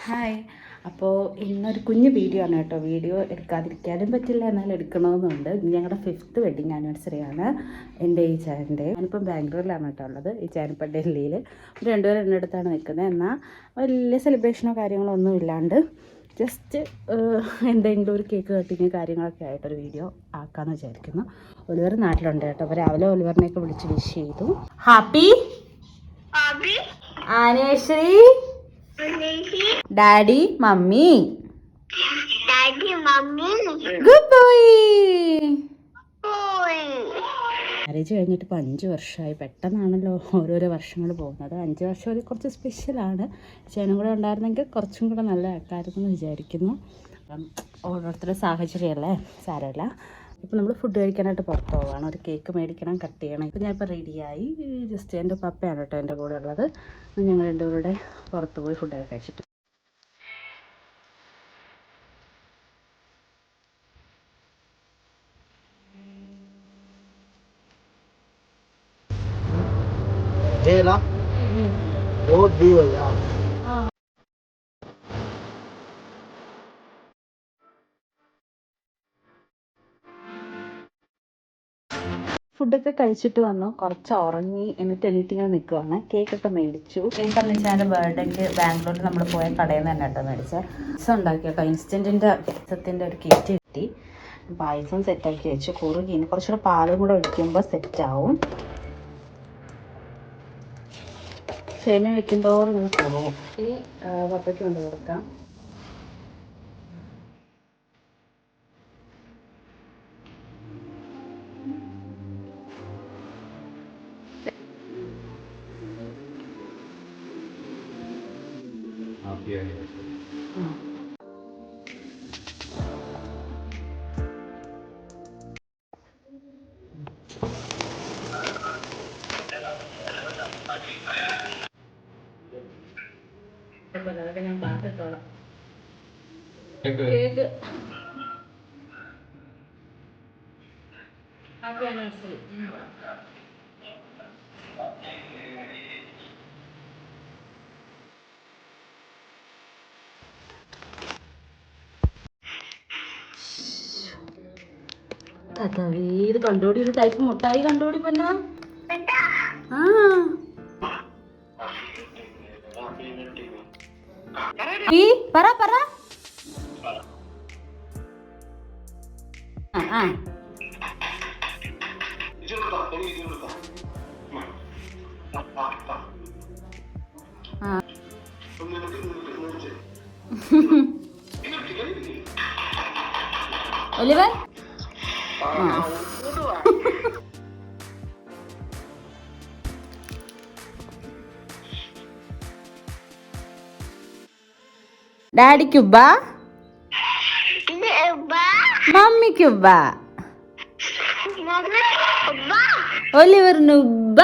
Hi. അപ്പോൾ ഇന്നൊരു കുഞ്ഞു വീഡിയോ ആണ് കേട്ടോ. വീഡിയോ എടുക്കാതിരിക്കാനും പറ്റില്ല, എന്നാൽ എടുക്കണമെന്നുണ്ട്. ഞങ്ങളുടെ 5th വെഡ്ഡിങ് ആനിവേഴ്സറി ആണ് എൻ്റെ ഈ ചേട്ടൻ്റെ. ഞാനിപ്പം ബാംഗ്ലൂരിലാണ് കേട്ടോ ഉള്ളത്. ഈ ചേട്ടനിപ്പം ഡൽഹിയിൽ. രണ്ടുപേരും എന്നെടുത്താണ് നിൽക്കുന്നത്. എന്നാൽ വലിയ സെലിബ്രേഷനോ കാര്യങ്ങളോ ഒന്നും ഇല്ലാണ്ട് ജസ്റ്റ് എന്തെങ്കിലും ഒരു കേക്ക് കട്ടിങ് കാര്യങ്ങളൊക്കെ ആയിട്ടൊരു വീഡിയോ ആക്കാമെന്ന് വിചാരിക്കുന്നു. ഒലിവർ നാട്ടിലുണ്ട് കേട്ടോ. അപ്പോൾ രാവിലെ ഒലിവറിനെയൊക്കെ വിളിച്ച് വിഷ് ചെയ്തു. Happy anniversary daddy mummy. Good boy. Marriage കഴിഞ്ഞിട്ട് ഇപ്പോൾ 5 വർഷമായി. പെട്ടെന്നാണല്ലോ ഓരോരോ വർഷങ്ങൾ പോകുന്നത്. 5 വർഷം ഒരു കുറച്ച് സ്പെഷ്യലാണ്. ചേനും കൂടെ ഉണ്ടായിരുന്നെങ്കിൽ കുറച്ചും കൂടെ നല്ല ആൾക്കാരെന്ന് വിചാരിക്കുന്നു. അപ്പം ഓരോരുത്തരുടെ സാഹചര്യമല്ലേ, സാരമില്ല. ഇപ്പോൾ നമ്മൾ ഫുഡ് കഴിക്കാനായിട്ട് പുറത്ത് പോവുകയാണ്. ഒരു കേക്ക് മേടിക്കണം, കട്ട് ചെയ്യണം. ഇപ്പോൾ ഞാനിപ്പോൾ റെഡിയായി. ജസ്റ്റ് എൻ്റെ പപ്പയാണ് കേട്ടോ എൻ്റെ കൂടെ ഉള്ളത്. ഞങ്ങൾ രണ്ടുപേരുടെ പുറത്ത് പോയി ഫുഡൊക്കെ കഴിച്ചിട്ട് ഫുഡൊക്കെ കഴിച്ചിട്ട് വന്നു. കുറച്ച് ഉറങ്ങി. എന്നിട്ട് ഇങ്ങനെ നിൽക്കുവാണ്. കേക്കൊക്കെ മേടിച്ചു. കേക്കെന്ന് വെച്ചാൽ എൻ്റെ ബർത്ത്ഡേക്ക് ബാംഗ്ലൂരിൽ നമ്മൾ പോയ കടയിൽ നിന്ന് തന്നെ കേട്ടോ മേടിച്ചത്. പായസം ഉണ്ടാക്കി കേട്ടോ. ഇൻസ്റ്റൻറ്റിൻ്റെ പായസത്തിൻ്റെ ഒരു കിറ്റ് കിട്ടി. പായസം സെറ്റാക്കി വെച്ചു. കുറുകി ഇനി കുറച്ചുകൂടെ പാലും കൂടെ ഒഴിക്കുമ്പോൾ സെറ്റാവും. സേമിയ വെക്കുന്തോറും ഇങ്ങനെ പോകും. ഇനി പപ്പയ്ക്ക് കൊണ്ട് കൊടുക്കാം. അതൊക്കെ ഞാൻ പാത്തിട്ടോളാം. Cake happy anniversary. ഇത് കണ്ടോടി, ഒരു ടൈപ്പ് മുട്ടായി കണ്ടോടി പന്ന. ആ പറ പറ. ആ ഒലിവർ ഡാഡിക്കുബ്ബ, മമ്മിക്കുബ്ബ, ഒലിവറിനുബ്ബ.